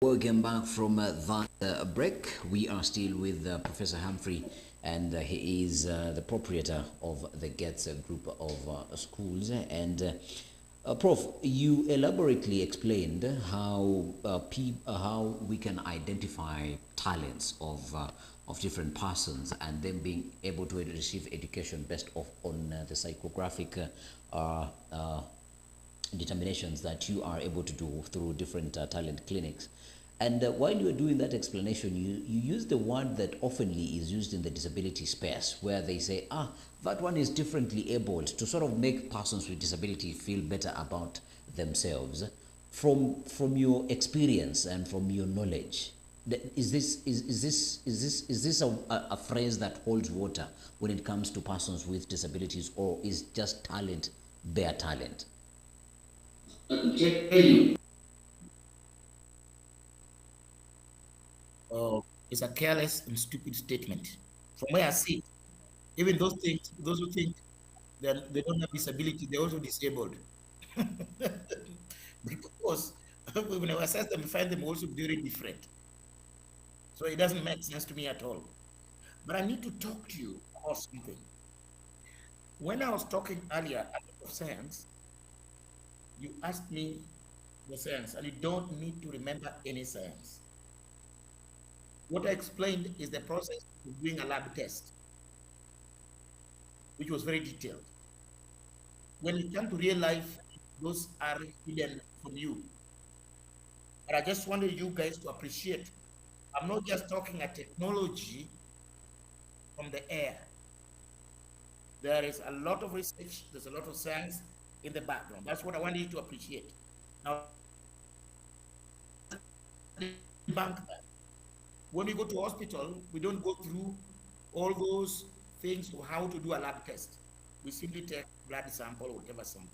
Welcome back from that break. We are still with Professor Humphrey, and he is the proprietor of the GETS group of schools. And Prof, you elaborately explained how we can identify talents of different persons, and then being able to receive education based off on the psychographic determinations that you are able to do through different talent clinics. And while you were doing that explanation, you use the word that oftenly is used in the disability space, where they say, that one is differently abled, to sort of make persons with disability feel better about themselves. From your experience and from your knowledge, is this a phrase that holds water when it comes to persons with disabilities, or is just talent bare talent? I tell you, it's a careless and stupid statement. From where I see it, even those who think that they don't have disability, they're also disabled. Because when I assess them, I find them also very different. So it doesn't make sense to me at all. But I need to talk to you about something. When I was talking earlier about science, you asked me the science, and you don't need to remember any science. What I explained is the process of doing a lab test, which was very detailed. When you come to real life, those are hidden from you. But I just wanted you guys to appreciate. I'm not just talking a technology from the air. There is a lot of research, there's a lot of science in the background. That's what I want you to appreciate. Now, debunk that. When we go to hospital, we don't go through all those things of how to do a lab test. We simply take blood sample or whatever sample.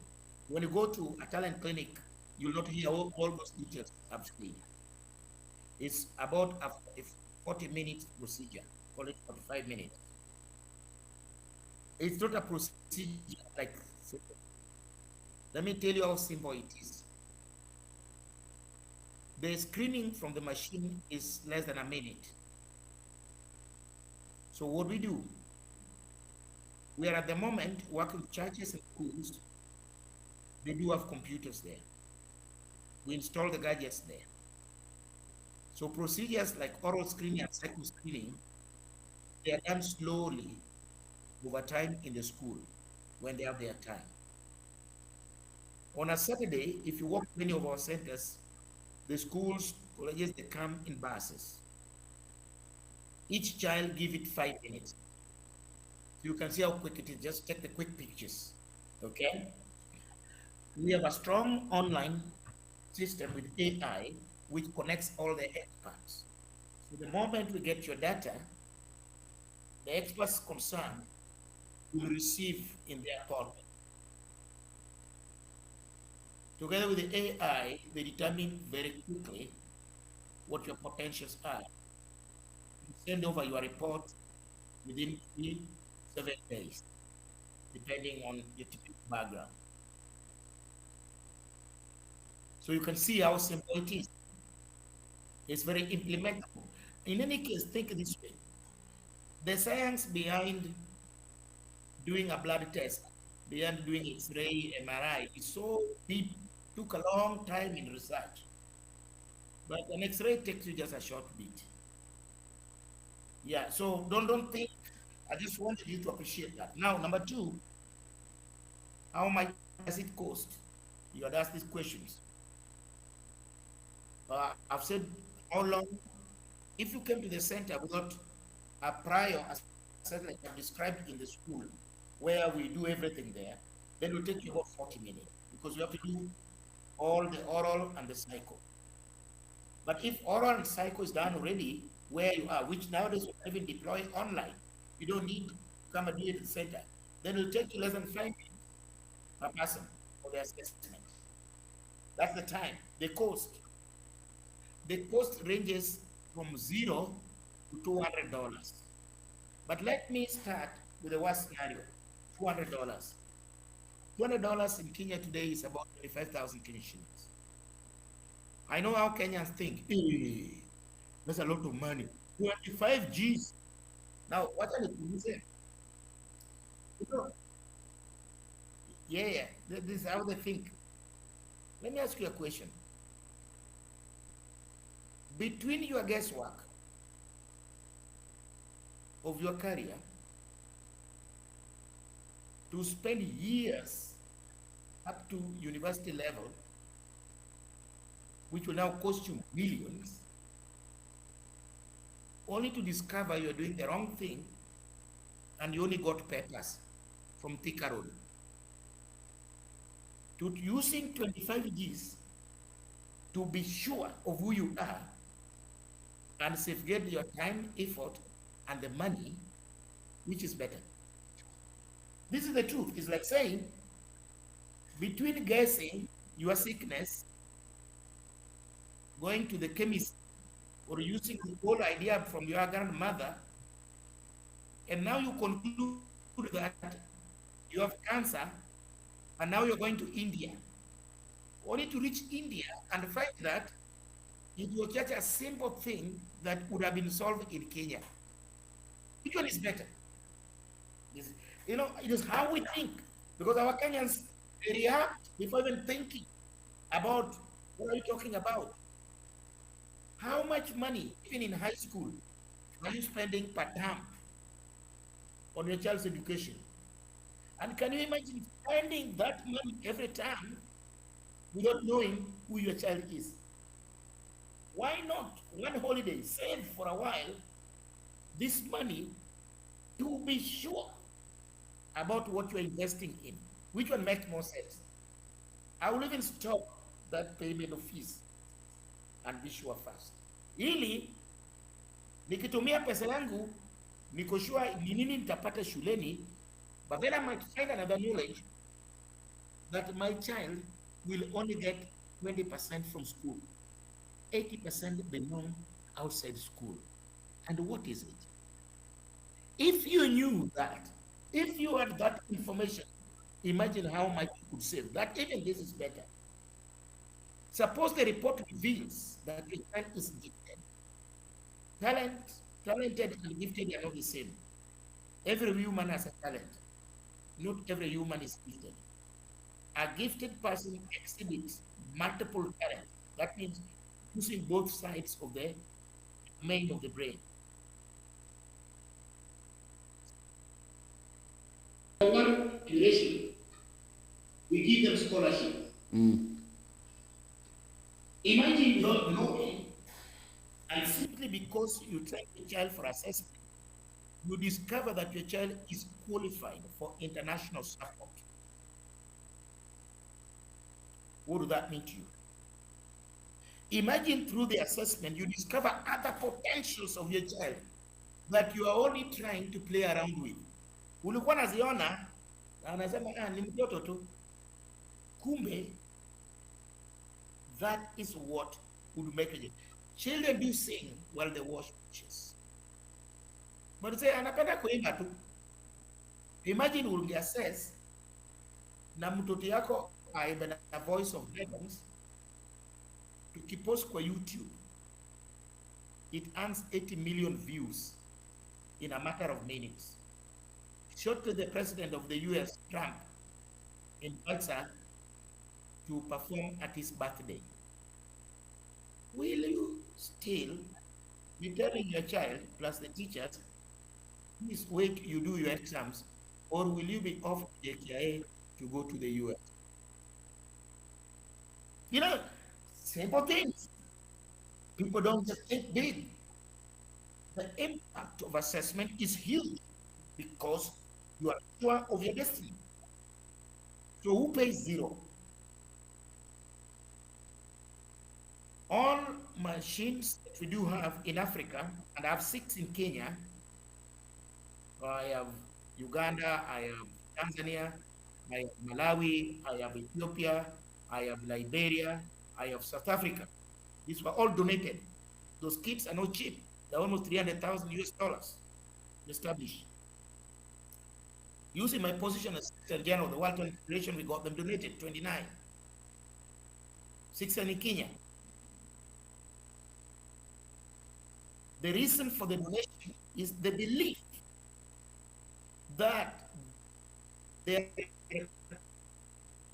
When you go to a talent clinic, you'll not hear all those details upscreen. It's about a 40-minute procedure, call it 45 minutes. It's not a procedure like, let me tell you how simple it is. The screening from the machine is less than a minute. So what we do, we are at the moment working with churches and schools. They do have computers there. We install the gadgets there. So procedures like oral screening and psycho screening, they are done slowly over time in the school when they have their time. On a Saturday, if you walk many of our centers, the schools, colleges, they come in buses. Each child give it 5 minutes. So you can see how quick it is. Just take the quick pictures. Okay? We have a strong online system with AI which connects all the experts. So the moment we get your data, the experts concerned will receive in their appointment. Together with the AI, they determine very quickly what your potentials are. You send over your report within 3 to 7 days, depending on your typical background. So you can see how simple it is. It's very implementable. In any case, think this way. The science behind doing a blood test, behind doing X-ray, MRI, is so deep, took a long time in research. But an X-ray takes you just a short bit. Yeah, so don't think. I just wanted you to appreciate that. Now, number two, how much does it cost? You had asked these questions. I've said how long. If you came to the center without a prior assessment like I've described in the school, where we do everything there, then it will take you about 40 minutes because you have to do all the oral and the psycho. But if oral and psycho is done already where you are, which nowadays you can even deploy online, you don't need to come and do it at the center, then it will take you less than 5 minutes per person for the assessment. That's the time. The cost ranges from zero to $200. But let me start with the worst scenario, $200. $200 in Kenya today is about 25,000 Kenyan shillings. I know how Kenyans think. "Eh, that's a lot of money. 25 G's. Now, what are you saying? You know, yeah, this is how they think. Let me ask you a question. Between your guesswork of your career to spend years up to university level, which will now cost you millions, only to discover you're doing the wrong thing and you only got papers from Thika Road, to using 25 Gs to be sure of who you are and safeguard your time, effort, and the money, which is better? This is the truth. It's like saying, between guessing your sickness, going to the chemist, or using the old idea from your grandmother, and now you conclude that you have cancer, and now you're going to India, only to reach India and find that it was just a simple thing that would have been solved in Kenya. Which one is better? You know, it is how we think, because our Kenyans, they react before even thinking about what are you talking about. How much money, even in high school, are you spending per term on your child's education? And can you imagine spending that money every time without knowing who your child is? Why not one holiday, save for a while this money to be sure about what you're investing in? Which one makes more sense? I will even stop that payment of fees and be sure first, ili nikitumia pesa yangu niko sure ni nini nitapata shuleni, but then I might find another knowledge that my child will only get 20% from school, 80% belong outside school. And what is it? If you knew that, if you had that information, imagine how much you could save. That even this is better. Suppose the report reveals that your child is gifted. Talented and gifted are not the same. Every human has a talent. Not every human is gifted. A gifted person exhibits multiple talents. That means using both sides of the main of the brain. One generation, we give them scholarship. Imagine not knowing, and simply because you train your child for assessment, you discover that your child is qualified for international support. What does that mean to you? Imagine through the assessment, you discover other potentials of your child that you are only trying to play around with. Ulikuwa naziona na unasema ni mtoto tu. Kumbe, that is what would make it. Children do sing while they wash dishes. But say anapenda kuimba tu. Imagine ungeassess na mtoto yako aimbe na Voice of Heavens, tukipost kwa YouTube, it earns 80 million views in a matter of minutes. Shortly, the president of the US, Trump, invites her to perform at his birthday. Will you still be telling your child, plus the teachers, please wait, you do your exams, or will you be off JKIA to go to the US? You know, simple things. People don't just think big. The impact of assessment is huge because you are sure of your destiny. So who pays zero? All machines that we do have in Africa, and I have 6 in Kenya, I have Uganda, I have Tanzania, I have Malawi, I have Ethiopia, I have Liberia, I have South Africa. These were all donated. Those kits are not cheap. They're almost 300,000 US dollars established. Using my position as Secretary General of the World Health Organization, we got them donated, 29. 6 in Kenya. The reason for the donation is the belief that there are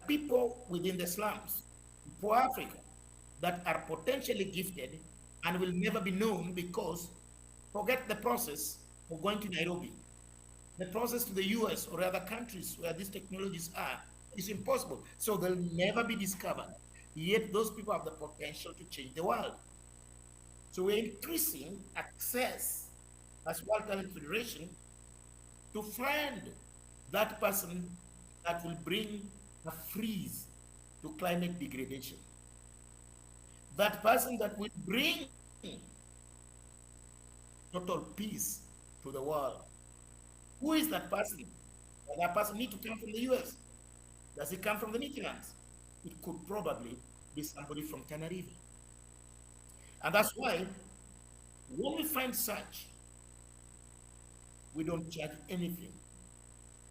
people within the slums, poor Africa, that are potentially gifted and will never be known because forget the process of going to Nairobi. The process to the US or other countries where these technologies are is impossible. So they'll never be discovered. Yet those people have the potential to change the world. So we're increasing access as World Talent Federation to find that person that will bring a freeze to climate degradation. That person that will bring total peace to the world. Who is that person? Well, that person need to come from the US. Does it come from the Netherlands? It could probably be somebody from Tenerife. And that's why when we find such, we don't charge anything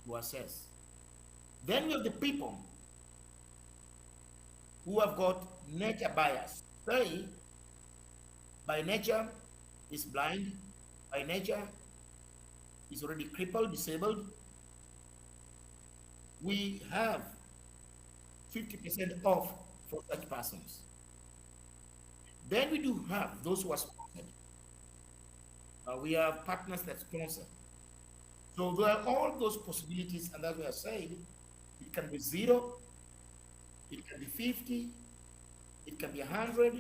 to assess. Then we have the people who have got nature bias. Say, by nature is blind, by nature is already crippled, disabled. We have 50% off for such persons. Then we do have those who are sponsored. We have partners that sponsor. So there are all those possibilities, and as we have said, it can be 0, it can be 50, it can be 100,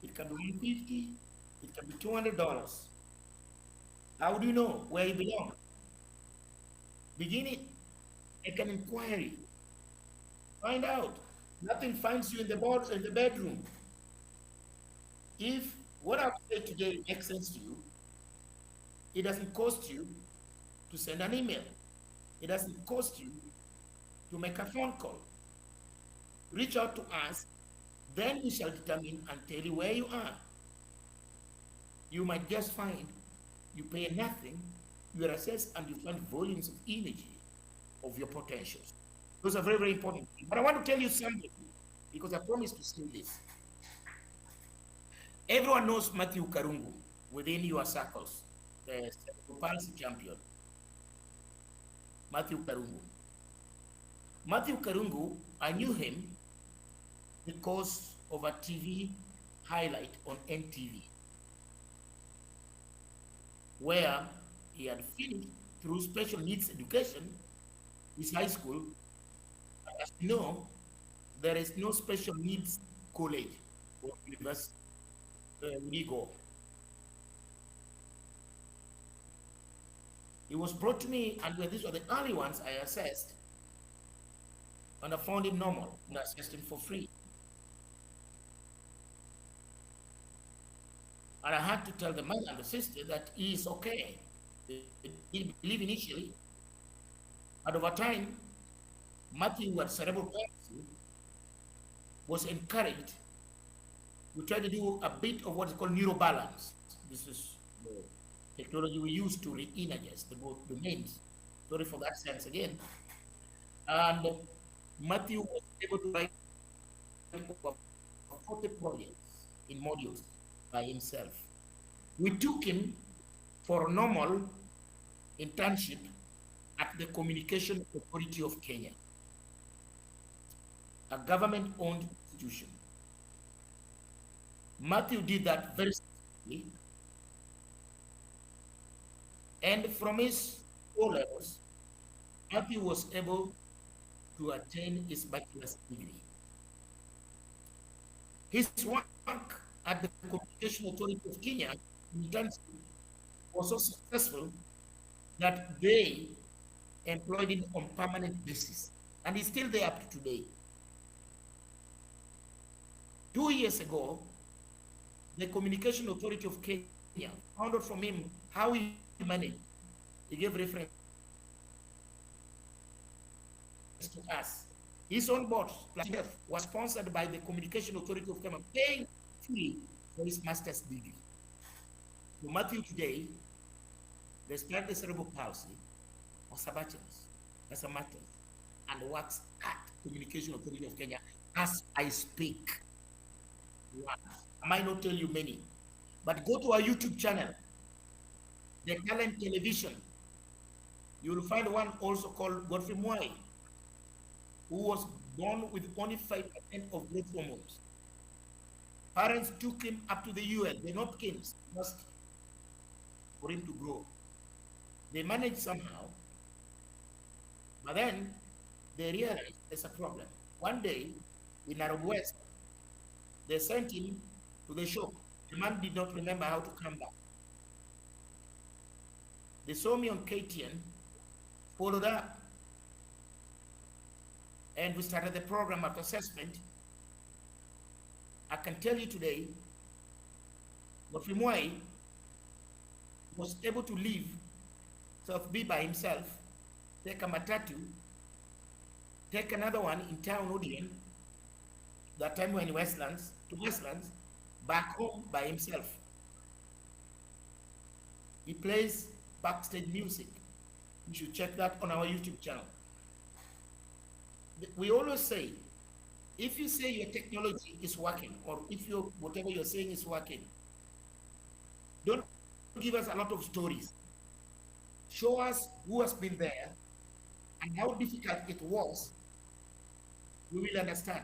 it can be 150, it can be $200. How do you know where you belong? Begin it. Make an inquiry. Find out. Nothing finds you in the bedroom. If what I've said today makes sense to you, it doesn't cost you to send an email. It doesn't cost you to make a phone call. Reach out to us, then we shall determine and tell you where you are. You might just find you pay nothing, you are assessed, and you find volumes of energy of your potentials. Those are very, very important. But I want to tell you something, because I promised to say this. Everyone knows Matthew Karungu within your circles, the cerebral palsy champion. Matthew Karungu. Matthew Karungu, I knew him because of a TV highlight on NTV, where he had finished through special needs education, his high school. As you know, there is no special needs college or university where we go. He was brought to me, and these were the early ones I assessed, and I found him normal, and I assessed him for free. And I had to tell the mother and the sister that he is okay. They didn't believe initially, and over time, Matthew, who had cerebral palsy, was encouraged. We tried to do a bit of what is called neurobalance. This is the technology we use to re-energize the both domains. Sorry for that sense again. And Matthew was able to write over 40 projects in modules by himself. We took him for a normal internship at the Communication Authority of Kenya, a government-owned institution. Matthew did that very successfully, and from his O-levels, Matthew was able to attain his bachelor's degree. His work at the Communication Authority of Kenya was so successful that they employed him on permanent basis, and he's still there up to today. 2 years ago, the Communication Authority of Kenya found out from him how he managed. He gave reference to us. His own boss was sponsored by the Communication Authority of Kenya, paying free for his master's degree. So Matthew today, despite the cerebral palsy, was a bachelor's, as a master's, and works at Communication Authority of Kenya as I speak. I might not tell you many, But go to our YouTube channel, The Talent Television. You will find one also called Godfrey Mwai, who was born with only 5% of growth hormones. Parents took him up to the US, the Hopkins University, for him to grow. They managed somehow, but then they realized there's a problem. One day, in Arab West, they sent him to the shop. The man did not remember how to come back. They saw me on KTN, followed up, and we started the program after assessment. I can tell you today, Godfrey Mwai was able to leave South B by himself, take a matatu, take another one in town Odeon, that time when Westlands, to Westlands, back home by himself. He plays backstage music. You should check that on our YouTube channel. We always say, if you say your technology is working, or if whatever you're saying is working, don't give us a lot of stories. Show us who has been there and how difficult it was. We will understand.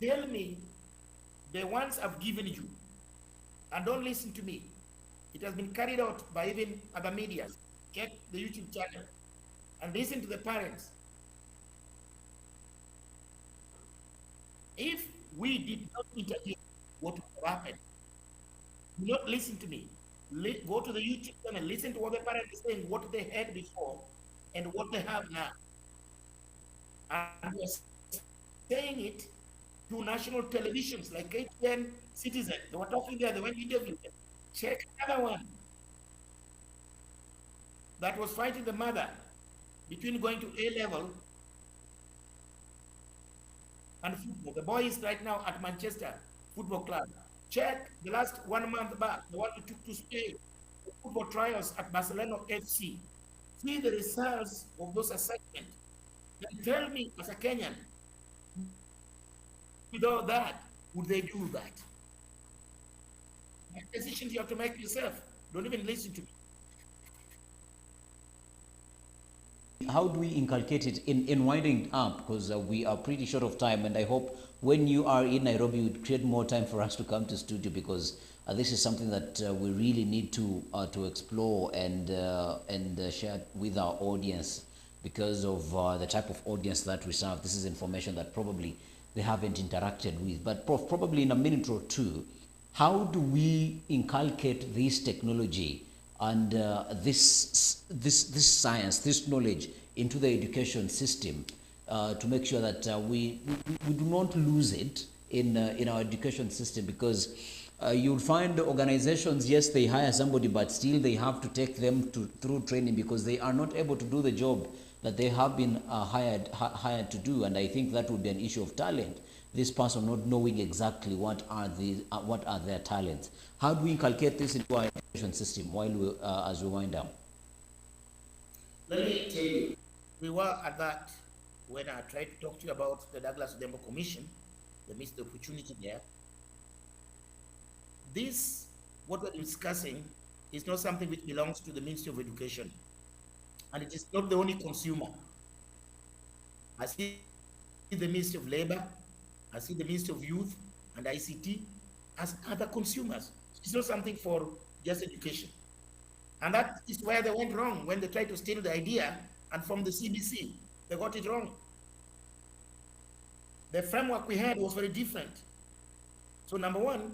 Tell me the ones I've given you, and don't listen to me. It has been carried out by even other media. Check the YouTube channel and listen to the parents. If we did not intervene, what would have happened? Do not listen to me. Go to the YouTube channel, listen to what the parents are saying, what they had before, and what they have now. And we're saying it to national televisions like KTN, Citizen. They were talking there, they went to interview them. Check another one that was fighting the mother between going to A level and football. The boy is right now at Manchester Football Club. Check the last 1 month back, the one who took to Spain, the football trials at Barcelona FC. See the results of those assessments. Then tell me, as a Kenyan, without that, would they do that? Decisions you have to make yourself. Don't even listen to me. How do we inculcate it in winding up? Because we are pretty short of time, and I hope when you are in Nairobi, you would create more time for us to come to studio, because this is something that we really need to explore and share with our audience, because of the type of audience that we serve. This is information that probably they haven't interacted with. But Prof, probably in a minute or two, how do we inculcate this technology and this science, this knowledge into the education system to make sure that we do not lose it in our education system? Because you'll find organizations, yes, they hire somebody, but still they have to take them through training, because they are not able to do the job that they have been hired to do. And I think that would be an issue of talent. This person not knowing exactly what are their talents. How do we inculcate this into our education system as we wind down? Let me tell you, we were at that when I tried to talk to you about the Douglas Odembo Commission, the missed opportunity there. This, what we're discussing, is not something which belongs to the Ministry of Education. And it is not the only consumer. I see the Ministry of Labor, I see the Ministry of Youth and ICT as other consumers. It's not something for just education. And that is where they went wrong when they tried to steal the idea and from the CBC. They got it wrong. The framework we had was very different. So number one,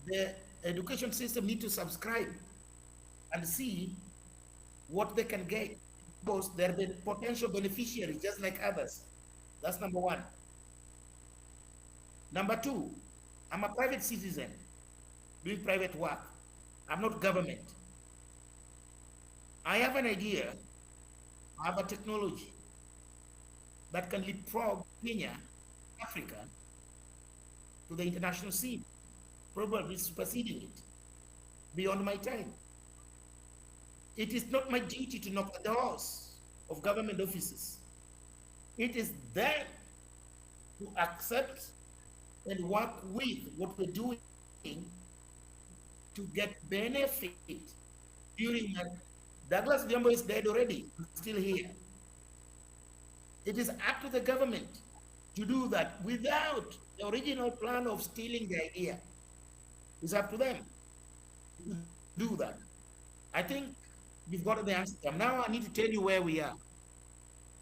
the education system need to subscribe and see what they can get, because they're the potential beneficiaries just like others. That's number one. Number two, I'm a private citizen doing private work. I'm not government. I have an idea, I have a technology that can leapfrog Kenya, Africa, to the international scene, probably superseding it beyond my time. It is not my duty to knock the doors of government offices. It is them to accept and work with what we're doing to get benefit during that. Douglas Gambo is dead already, still here. It is up to the government to do that without the original plan of stealing the idea. It's up to them to do that. I think we've got the answer. Now I need to tell you where we are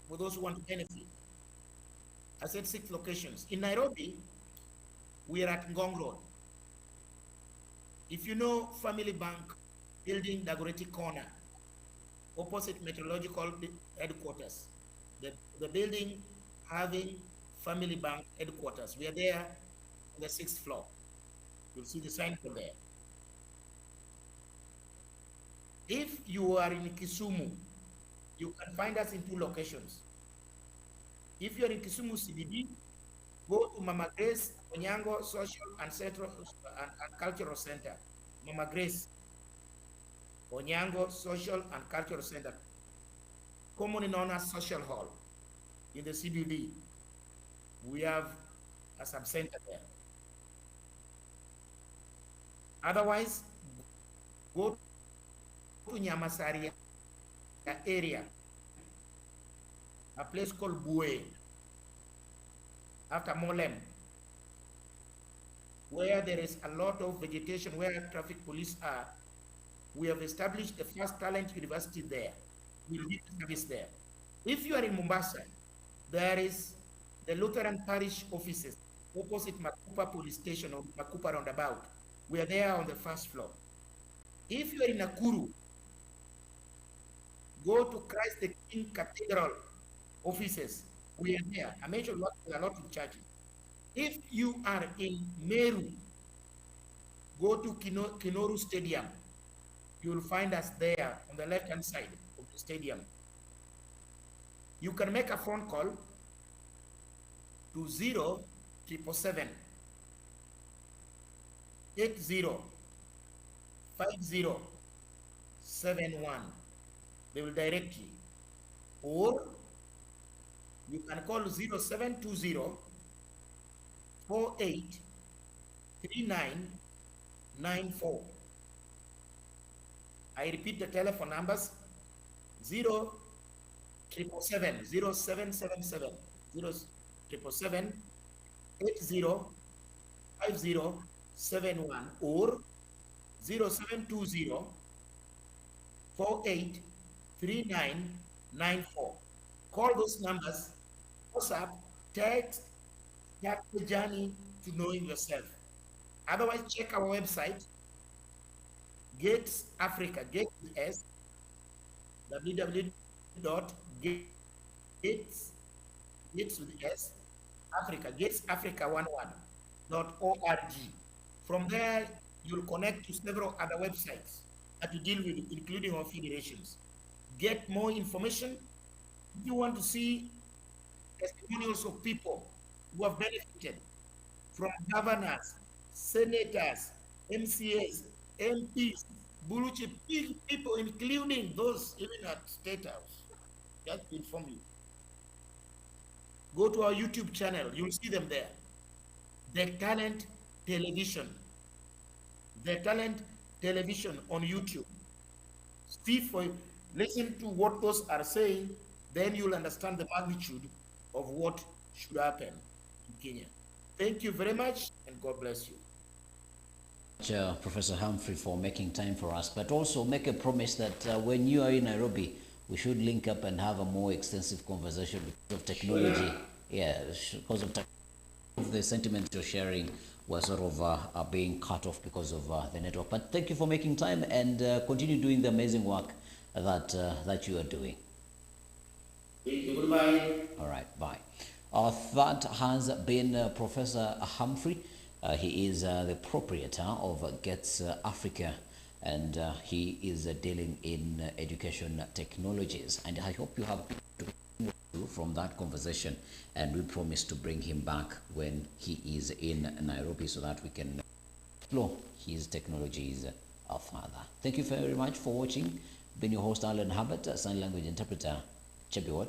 for those who want to benefit. I said 6 locations. In Nairobi, we are at Ngong Road. If you know Family Bank building, Dagoretti Corner, opposite Meteorological Headquarters, the building having Family Bank Headquarters. We are there on the 6th floor. You'll see the sign for there. If you are in Kisumu, you can find us in 2 locations. If you're in Kisumu CBD, go to Mama Grace Onyango Social and Cultural Center. Mama Grace Onyango Social and Cultural Center, commonly known as Social Hall in the CBD. We have a sub-center there. Otherwise, go to Nyamasaria area, a place called Bue, after Molem, where there is a lot of vegetation, where traffic police are. We have established the first talent university there. We will give service there. If you are in Mombasa, there is the Lutheran Parish offices opposite Makupa Police Station or Makupa Roundabout. We are there on the 1st floor. If you are in Nakuru, go to Christ the King Cathedral offices. We are there. I mentioned a lot of churches. If you are in Meru, go to Kinoru Stadium. You will find us there on the left-hand side of the stadium. You can make a phone call to 0777 805071. They will direct you. Or you can call 0720 483994. I repeat the telephone numbers: 0777 805071 or 0720 483994. Call those numbers, WhatsApp, text, start the journey to knowing yourself. Otherwise, check our website, Gates Africa, Gates S, www.gates, Gates with S, Africa, Gates Africa 11.org. From there, you'll connect to several other websites that you deal with, including our federations. Get more information. If you want to see testimonials of people who have benefited from governors, senators, MCAs, MPs, Buluchi people, including those even at State House, just to inform you. Go to our YouTube channel, you'll see them there. The Talent Television. The Talent Television on YouTube. Listen to what those are saying, then you'll understand the magnitude of what should happen in Kenya. Thank you very much, and God bless you. Professor Humphrey, for making time for us, but also make a promise that when you are in Nairobi, we should link up and have a more extensive conversation because of technology. Sure. Yeah, because of the sentiments you're sharing were sort of are being cut off because of the network. But thank you for making time, and continue doing the amazing work that you are doing. Goodbye. All right, bye. That has been Professor Humphrey. He is the proprietor of Gates Africa, and he is dealing in education technologies. And I hope you have from that conversation, and we promise to bring him back when he is in Nairobi so that we can explore his technologies further. Thank you very much for watching. Been your host, Alan Hubbard, sign language interpreter, Chebiwot.